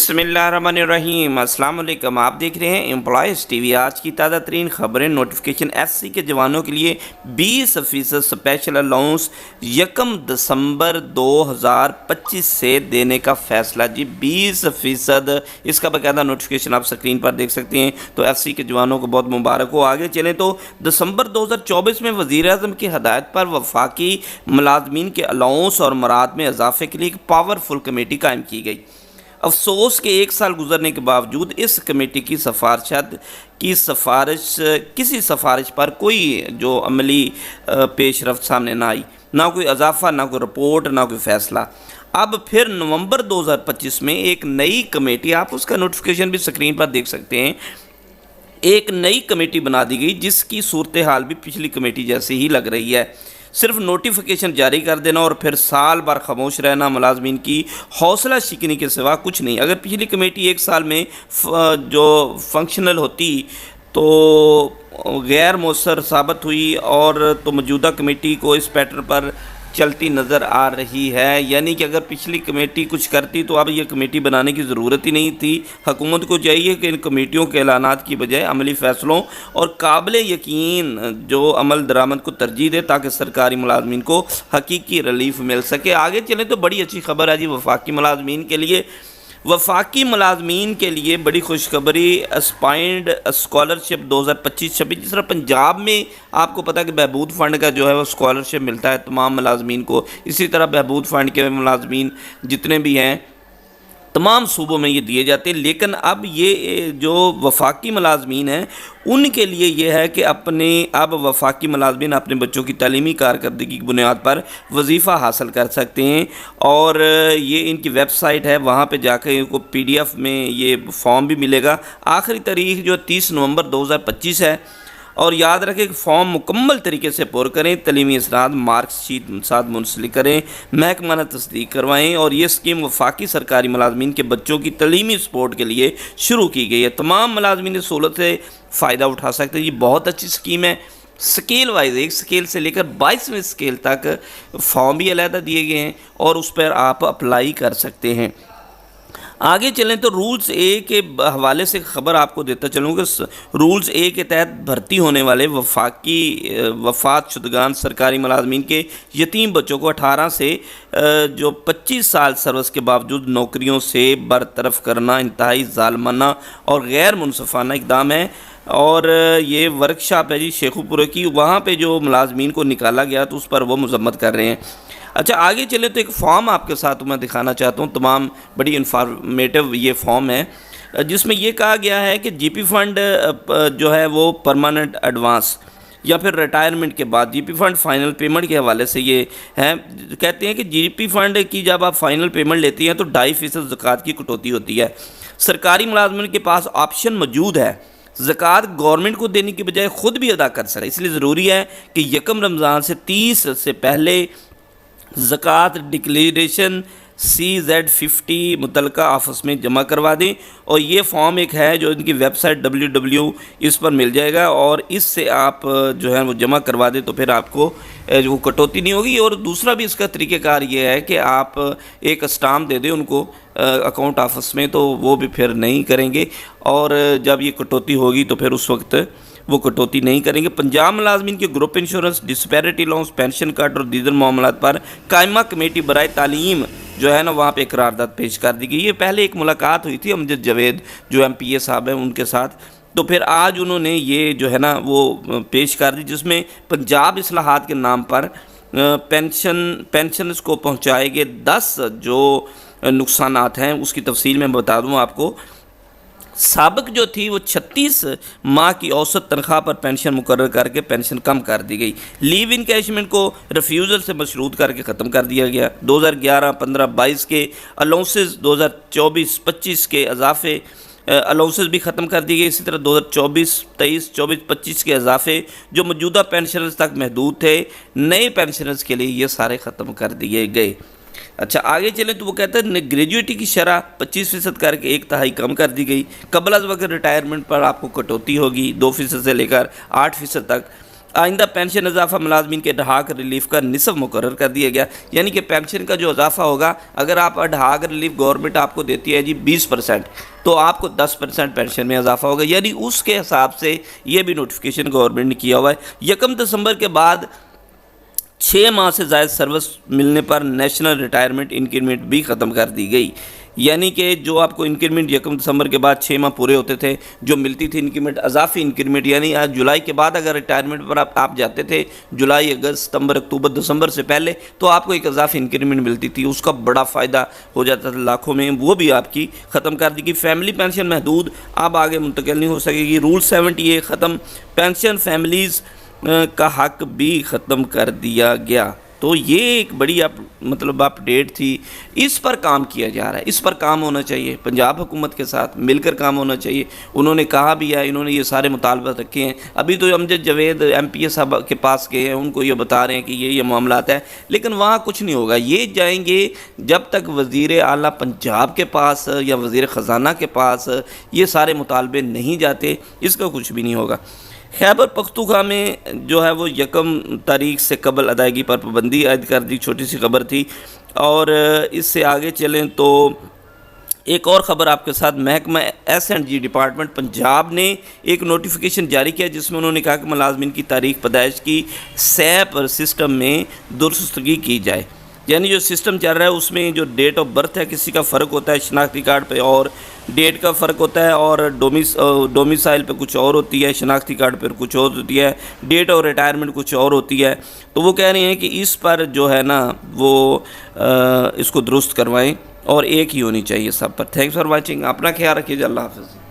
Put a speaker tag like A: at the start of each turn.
A: بسم اللہ الرحمن الرحیم۔ السلام علیکم، آپ دیکھ رہے ہیں امپلائیز ٹی وی۔ آج کی تازہ ترین خبریں۔ نوٹیفیکیشن ایس سی کے جوانوں کے لیے 20% سپیشل الاؤنس 1 دسمبر 2025 سے دینے کا فیصلہ۔ جی 20%، اس کا باقاعدہ نوٹیفیکیشن آپ سکرین پر دیکھ سکتے ہیں۔ تو ایس سی کے جوانوں کو بہت مبارک ہو۔ آگے چلیں تو دسمبر 2024 میں وزیر اعظم کی ہدایت پر وفاقی ملازمین کے الاؤنس اور مراد میں اضافے کے لیے ایک پاورفل کمیٹی قائم کی گئی۔ افسوس کہ 1 سال گزرنے کے باوجود اس کمیٹی کی کسی سفارش پر کوئی جو عملی پیش رفت سامنے نہ آئی، نہ کوئی اضافہ، نہ کوئی رپورٹ، نہ کوئی فیصلہ۔ اب پھر نومبر 2025 میں ایک نئی کمیٹی، آپ اس کا نوٹیفیکیشن بھی سکرین پر دیکھ سکتے ہیں، ایک نئی کمیٹی بنا دی گئی جس کی صورتحال بھی پچھلی کمیٹی جیسی ہی لگ رہی ہے۔ صرف نوٹیفیکیشن جاری کر دینا اور پھر سال بھر خاموش رہنا ملازمین کی حوصلہ شکنی کے سوا کچھ نہیں۔ اگر پچھلی کمیٹی 1 سال میں جو فنکشنل ہوتی تو غیر مؤثر ثابت ہوئی، اور تو موجودہ کمیٹی کو اس پیٹرن پر چلتی نظر آ رہی ہے۔ یعنی کہ اگر پچھلی کمیٹی کچھ کرتی تو اب یہ کمیٹی بنانے کی ضرورت ہی نہیں تھی۔ حکومت کو چاہیے کہ ان کمیٹیوں کے اعلانات کی بجائے عملی فیصلوں اور قابل یقین جو عمل درآمد کو ترجیح دے تاکہ سرکاری ملازمین کو حقیقی ریلیف مل سکے۔ آگے چلیں تو بڑی اچھی خبر ہے جی وفاقی ملازمین کے لیے۔ وفاقی ملازمین کے لیے بڑی خوشخبری، اسپائنڈ اسکالرشپ 2025-26۔ جس طرح پنجاب میں آپ کو پتہ ہے کہ بہبود فنڈ کا جو ہے وہ اسکالرشپ ملتا ہے تمام ملازمین کو، اسی طرح بہبود فنڈ کے ملازمین جتنے بھی ہیں تمام صوبوں میں یہ دیے جاتے ہیں۔ لیکن اب یہ جو وفاقی ملازمین ہیں ان کے لیے یہ ہے کہ اب وفاقی ملازمین اپنے بچوں کی تعلیمی کارکردگی کی بنیاد پر وظیفہ حاصل کر سکتے ہیں، اور یہ ان کی ویب سائٹ ہے، وہاں پہ جا کے ان کو PDF میں یہ فارم بھی ملے گا۔ آخری تاریخ جو 30 نومبر 2025 ہے، اور یاد رکھیں کہ فارم مکمل طریقے سے پر کریں، تعلیمی اسناد مارکس شیٹ ساتھ منسلک کریں، محکمانہ تصدیق کروائیں، اور یہ اسکیم وفاقی سرکاری ملازمین کے بچوں کی تعلیمی سپورٹ کے لیے شروع کی گئی ہے۔ تمام ملازمین اس سہولت سے فائدہ اٹھا سکتے ہیں۔ یہ بہت اچھی اسکیم ہے۔ سکیل وائز 1 سکیل سے لے کر 22ویں سکیل تک فارم بھی علیحدہ دیے گئے ہیں، اور اس پر آپ اپلائی کر سکتے ہیں۔ آگے چلیں تو رولز اے کے حوالے سے خبر آپ کو دیتا چلوں کہ رولز اے کے تحت بھرتی ہونے والے وفات شدگان سرکاری ملازمین کے یتیم بچوں کو 18 سے جو 25 سال سروس کے باوجود نوکریوں سے برطرف کرنا انتہائی ظالمانہ اور غیر منصفانہ اقدام ہے۔ اور یہ ورکشاپ ہے جی شیخو پورے کی، وہاں پہ جو ملازمین کو نکالا گیا تو اس پر وہ مذمت کر رہے ہیں۔ اچھا آگے چلے تو ایک فارم آپ کے ساتھ میں دکھانا چاہتا ہوں، تمام بڑی انفارمیٹو یہ فارم ہے، جس میں یہ کہا گیا ہے کہ جی پی فنڈ جو ہے وہ پرماننٹ ایڈوانس یا پھر ریٹائرمنٹ کے بعد جی پی فنڈ فائنل پیمنٹ کے حوالے سے یہ ہے، کہتے ہیں کہ جی پی فنڈ کی جب آپ فائنل پیمنٹ لیتی ہیں تو 2.5% زکوٰۃ کی کٹوتی ہوتی ہے۔ سرکاری ملازمین کے پاس آپشن موجود ہے زکوٰۃ گورنمنٹ کو دینے کی بجائے خود بھی ادا کر سکے، اس لیے ضروری ہے کہ 1 رمضان سے 30 سے پہلے زکوٰۃ ڈکلیریشن CZ50 متعلقہ آفس میں جمع کروا دیں، اور یہ فارم ایک ہے جو ان کی ویب سائٹ www اس پر مل جائے گا، اور اس سے آپ جو ہے وہ جمع کروا دیں تو پھر آپ کو جو کٹوتی نہیں ہوگی۔ اور دوسرا بھی اس کا طریقہ کار یہ ہے کہ آپ ایک اسٹامپ دے دیں ان کو اکاؤنٹ آفس میں، تو وہ بھی پھر نہیں کریں گے، اور جب یہ کٹوتی ہوگی تو پھر اس وقت وہ کٹوتی نہیں کریں گے۔ پنجاب ملازمین کے group insurance, disparity allowance, pension card اور دیگر معاملات پر قائمہ کمیٹی برائے تعلیم جو ہے نا وہاں پہ قرارداد پیش کر دی گئی۔ یہ پہلے ایک ملاقات ہوئی تھی امجد جاوید جو MPA صاحب ہیں ان کے ساتھ، تو پھر آج انہوں نے یہ جو ہے نا وہ پیش کر دی، جس میں پنجاب اصلاحات کے نام پر پینشنز کو پہنچائے گئے 10 جو نقصانات ہیں اس کی تفصیل میں بتا دوں آپ کو۔ سابق جو تھی وہ 36 ماہ کی اوسط تنخواہ پر پینشن مقرر کر کے پینشن کم کر دی گئی۔ لیو انکیشمنٹ کو ریفیوزل سے مشروط کر کے ختم کر دیا گیا۔ 2011 15 22 کے الاؤنسز 2024 25 کے اضافے الاؤنسز بھی ختم کر دی گئی۔ اسی طرح 2024 23 24 25 کے اضافے جو موجودہ پینشنرز تک محدود تھے، نئے پینشنرز کے لیے یہ سارے ختم کر دیے گئے۔ اچھا آگے چلیں تو وہ کہتا ہے گریجویٹی کی شرح 25% کر کے 1/3 کم کر دی گئی۔ قبل از وقت ریٹائرمنٹ پر آپ کو کٹوتی ہوگی 2% سے لے کر 8% تک، آئندہ پینشن اضافہ ملازمین کے اڈہاک ریلیف کا نصف مقرر کر دیا گیا، یعنی کہ پینشن کا جو اضافہ ہوگا، اگر آپ اڈہاک ریلیف گورنمنٹ آپ کو دیتی ہے جی 20%، تو آپ کو 10% پینشن میں اضافہ ہوگا، یعنی اس کے حساب سے یہ بھی نوٹیفیکیشن گورنمنٹ نے کیا ہوا ہے۔ 1 دسمبر کے بعد 6 ماہ سے زائد سروس ملنے پر نیشنل ریٹائرمنٹ انکریمنٹ بھی ختم کر دی گئی، یعنی کہ جو آپ کو انکریمنٹ 1 دسمبر کے بعد 6 ماہ پورے ہوتے تھے جو ملتی تھی انکریمنٹ، اضافی انکریمنٹ، یعنی آج جولائی کے بعد اگر ریٹائرمنٹ پر آپ جاتے تھے جولائی، اگست، ستمبر، اکتوبر، دسمبر سے پہلے، تو آپ کو ایک اضافی انکریمنٹ ملتی تھی، اس کا بڑا فائدہ ہو جاتا تھا لاکھوں میں، وہ بھی آپ کی ختم کر دی گئی۔ فیملی پینشن محدود اب آگے منتقل نہیں ہو سکے گی، رول 70A ختم، پینشن فیملیز کا حق بھی ختم کر دیا گیا۔ تو یہ ایک بڑی اپڈیٹ تھی، اس پر کام کیا جا رہا ہے، اس پر کام ہونا چاہیے، پنجاب حکومت کے ساتھ مل کر کام ہونا چاہیے۔ انہوں نے کہا بھی ہے، انہوں نے یہ سارے مطالبات رکھے ہیں، ابھی تو امجد جاوید MP صاحب کے پاس گئے ہیں، ان کو یہ بتا رہے ہیں کہ یہ معاملات ہیں، لیکن وہاں کچھ نہیں ہوگا، یہ جائیں گے جب تک وزیر اعلیٰ پنجاب کے پاس یا وزیر خزانہ کے پاس یہ سارے مطالبے نہیں جاتے، اس کا کچھ بھی نہیں ہوگا۔ خیبر پختونخوا میں جو ہے وہ 1 تاریخ سے قبل ادائیگی پر پابندی عائد کر دی، چھوٹی سی خبر تھی۔ اور اس سے آگے چلیں تو ایک اور خبر آپ کے ساتھ، محکمہ S&G ڈپارٹمنٹ پنجاب نے ایک نوٹیفیکیشن جاری کیا جس میں انہوں نے کہا کہ ملازمین کی تاریخ پیدائش کی SAP سسٹم میں درستگی کی جائے، یعنی جو سسٹم چل رہا ہے اس میں جو ڈیٹ آف برتھ ہے کسی کا فرق ہوتا ہے شناختی کارڈ پہ، اور ڈیٹ کا فرق ہوتا ہے، اور ڈومیسائل پہ کچھ اور ہوتی ہے، شناختی کارڈ پہ کچھ اور ہوتی ہے، ڈیٹ آف ریٹائرمنٹ کچھ اور ہوتی ہے۔ تو وہ کہہ رہے ہیں کہ اس پر جو ہے نا وہ اس کو درست کروائیں اور ایک ہی ہونی چاہیے سب پر۔ تھینکس فار واچنگ، اپنا خیال رکھیے، اللہ حافظ۔